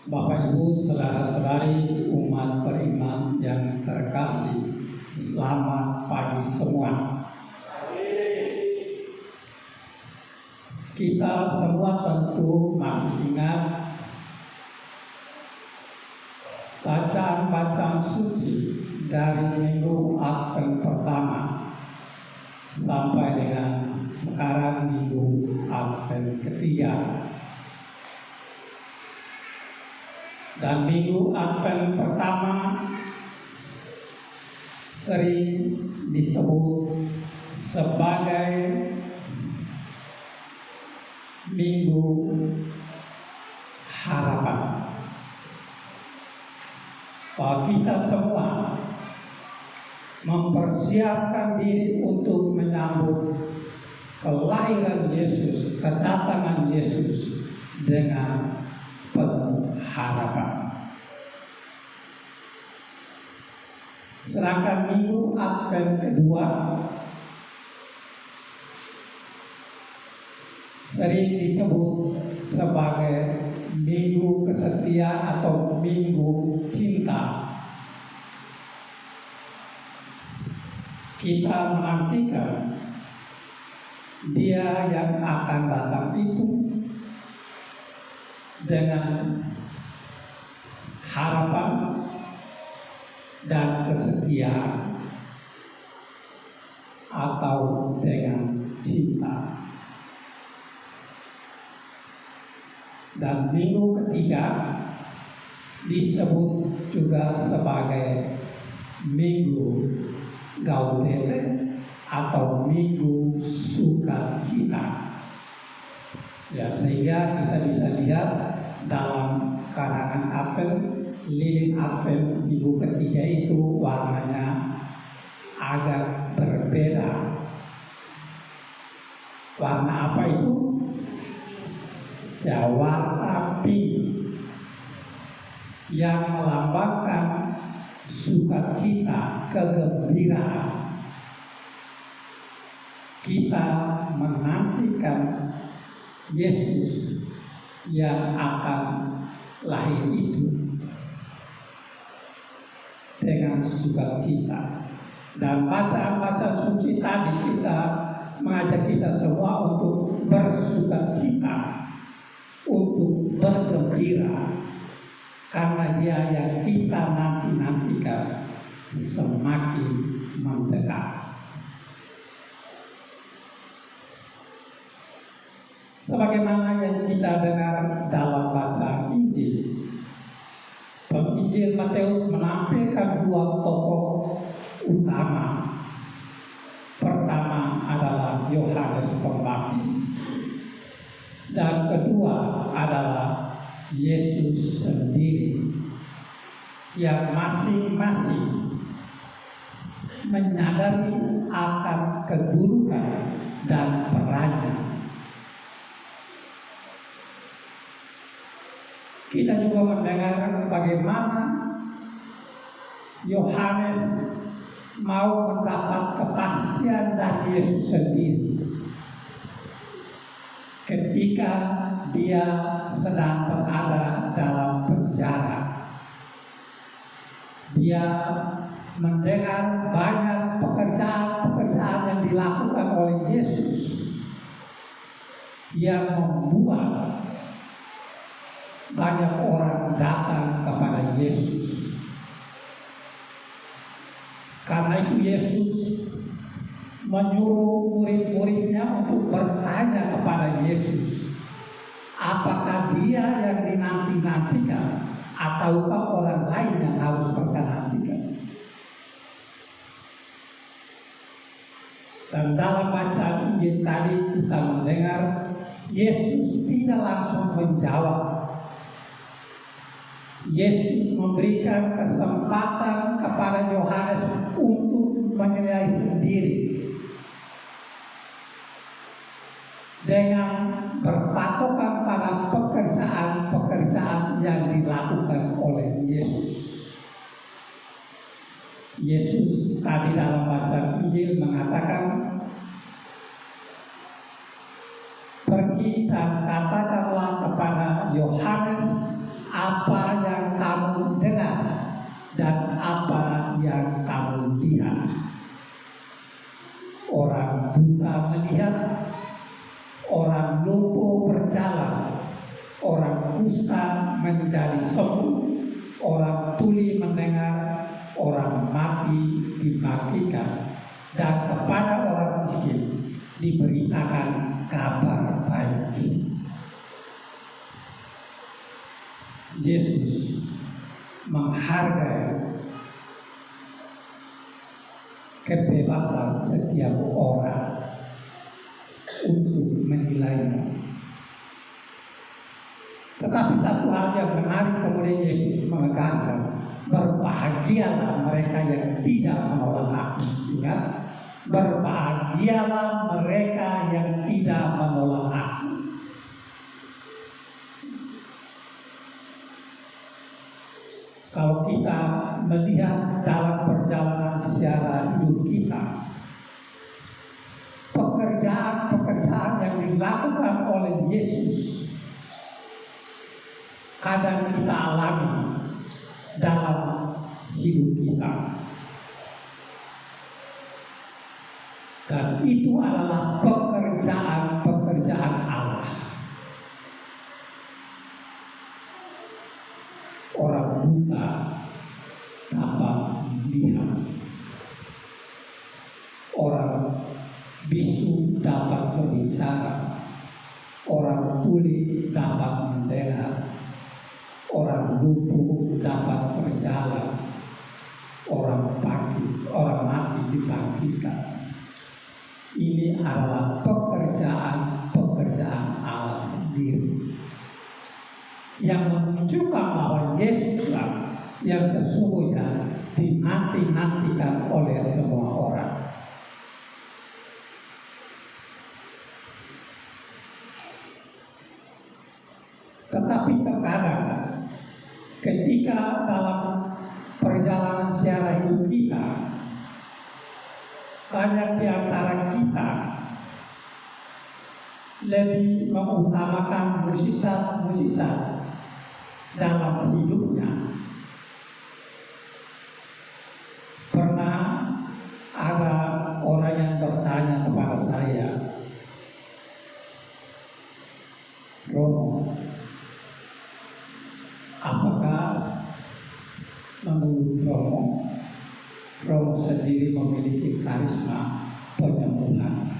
Bapak Ibu, saudara-saudari umat beriman yang terkasih, selamat pagi semua. Kita semua tentu masih ingat bacaan-bacaan suci dari minggu Advent pertama sampai dengan sekarang minggu Advent ketiga. Dan minggu Advent pertama sering disebut sebagai minggu harapan. Bahwa kita semua mempersiapkan diri untuk menyambut kelahiran Yesus, kedatangan Yesus dengan penuh harapan. Sedangkan minggu Advent kedua sering disebut sebagai minggu kesetia atau minggu cinta. Kita menantikan Dia yang akan datang itu dengan harapan dan kesetiaan atau dengan cinta. Dan minggu ketiga disebut juga sebagai minggu Gaudete atau minggu sukacita. Ya, sehingga kita bisa lihat dalam karangan Advent, lilin Advent minggu ketiga itu warnanya agak berbeda. Warna apa itu? Ya, warna pink yang melambangkan sukacita, kegembiraan. Kita menantikan Yesus yang akan lahir itu dengan sukacita. Dan bacaan-bacaan suci tadi kita mengajak kita semua untuk bersukacita, untuk bergembira, karena Dia yang kita nantikan semakin mendekat. Sebagaimana yang kita dengar dalam bacaan Injil, Penginjil Matius menampilkan dua tokoh utama. Pertama adalah Yohanes Pembaptis, dan kedua adalah Yesus sendiri, yang masing-masing menyadari akan kedudukan dan perannya. Kita juga mendengar bagaimana Yohanes mau mendapat kepastian dari Yesus sendiri ketika dia sedang berada dalam penjara. Dia mendengar banyak pekerjaan-pekerjaan yang dilakukan oleh Yesus yang membuat banyak orang datang kepada Yesus. Karena itu Yesus menyuruh murid-muridnya untuk bertanya kepada Yesus, apakah Dia yang dinanti-nantikan ataukah orang lain yang harus mereka nantikan. Dan dalam bacaan Injil tadi kita mendengar Yesus tidak langsung menjawab. Yesus memberikan kesempatan kepada Yohanes untuk menilai sendiri dengan berpatokan pada pekerjaan-pekerjaan yang dilakukan oleh Yesus. Yesus tadi dalam bacaan Injil mengatakan, pergi dan katakanlah kepada Yohanes apa dusta menjadi sembuh, orang tuli mendengar, orang mati dibangkitkan, dan kepada orang miskin diberitakan kabar baik. Yesus menghargai kebebasan setiap orang untuk menilainya. Tetapi satu hal yang menarik, kemudian Yesus menegaskan, berbahagialah mereka yang tidak menolak aku. Ingat, berbahagialah mereka yang tidak menolak aku. Kalau kita melihat dalam perjalanan sejarah hidup kita, pekerjaan-pekerjaan yang dilakukan oleh Yesus kadang kita alami dalam hidup kita, dan itu adalah pekerjaan Allah. Orang buta dapat melihat, orang bisu dapat berbicara, orang tuli dapat mendengar, orang lumpuh dapat berjalan, orang mati dibangkitkan. Ini adalah pekerjaan Allah sendiri yang menunjukkan bahwa Yesuslah yang sesungguhnya dinanti-nantikan oleh semua orang. Tetapi terkadang ketika dalam perjalanan sejarah hidup kita, banyak di antara kita lebih mengutamakan mukjizat dalam hidupnya. Pernah ada orang yang bertanya kepada saya, Romo, apakah menurut Romo sendiri memiliki karisma penyembuhan?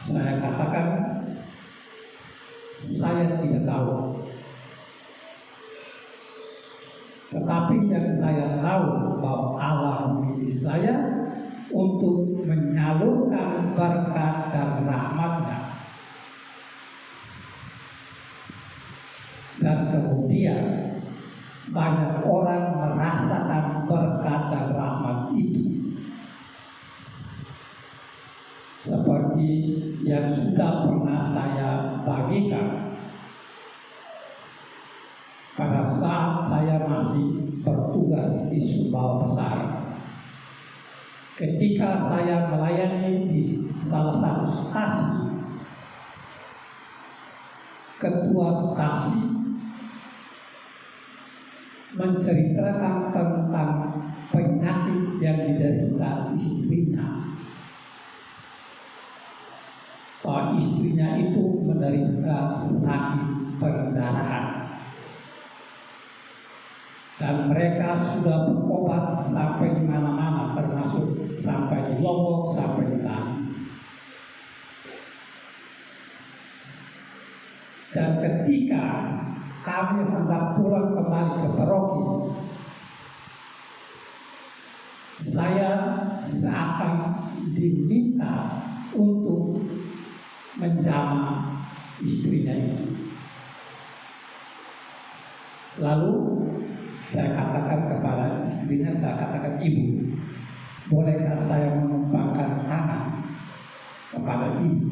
Saya katakan, saya tidak tahu. Tetapi yang saya tahu bahwa Allah memilih saya untuk menyalurkan berkat dan rahmat-Nya. Dan kemudian banyak orang merasakan berkat dan rahmat itu. Seperti yang sudah pernah saya bagikan pada saat saya masih bertugas di Sumbawa Besar. Ketika saya melayani di salah satu stasi, ketua stasi menceritakan tentang penyakit yang diderita istrinya. Bahwa istrinya itu menderita sakit perdarahan, dan mereka sudah berobat sampai di mana-mana, termasuk sampai di Lombok, sampai di Bali. Dan ketika kami hendak pulang kembali ke paroki, saya seakan diminta untuk menjamah istrinya itu. Lalu saya katakan kepada istrinya, saya katakan, Ibu, bolehkah saya menumpangkan tangan kepada Ibu?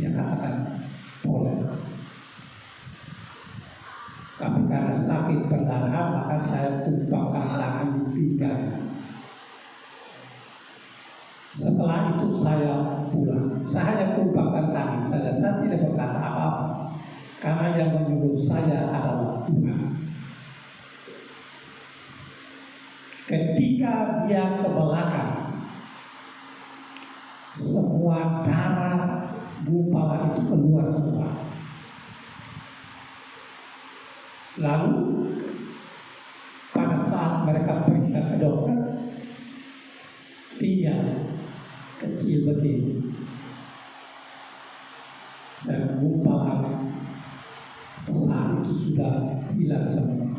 Dia katakan, boleh. Tapi karena sakit perdarahan, maka saya tumpangkan tangan di pinggang. Setelah itu saya pulang. Saya hanya tumpangkan tangan saja. Saya tidak berkata apa-apa, karena yang menyuruh saya adalah Tuhan. Ketika dia ke belakang, semua darah gumpalan itu keluar semua. Lalu pada saat mereka periksa ke dokter, dia kecil begini dan gumpalan besar itu sudah hilang semua.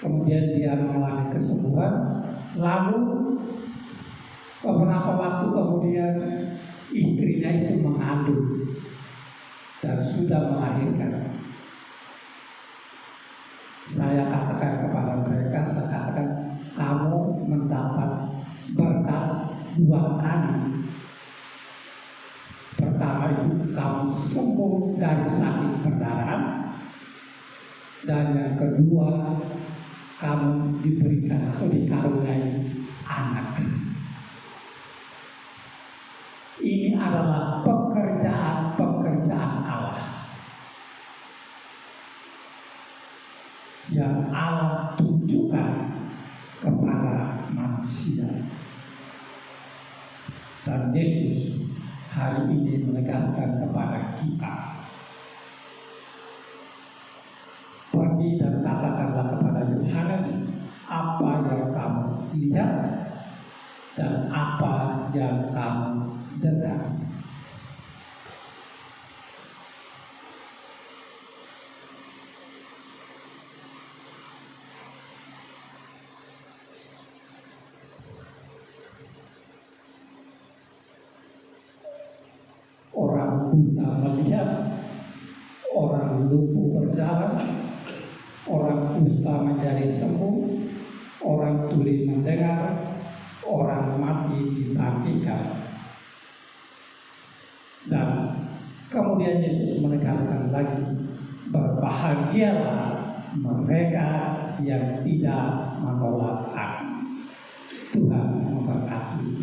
Kemudian dia mengalami kesembuhan. Lalu beberapa waktu kemudian istrinya itu mengandung dan sudah melahirkan. Saya katakan kepada mereka, saya katakan, kamu mendapat berkat 2 kali. Pertama itu kamu sembuh dari sakit perdarahan, dan yang kedua kamu diberikan atau dikaruniai anak. Ini adalah pekerjaan Allah yang Allah tunjukkan kepada manusia. Dan Yesus hari ini menegaskan kepada kita, pergi dan katakanlah kepada Yohanes apa yang kamu lihat dan apa yang kamu dengar. Orang buta melihat, orang lumpuh berjalan, orang kusta menjadi sembuh, orang tuli mendengar, orang mati dibangkitkan. Dan kemudian Yesus menegaskan lagi, berbahagialah mereka yang tidak menolak aku. Tuhan memberkati.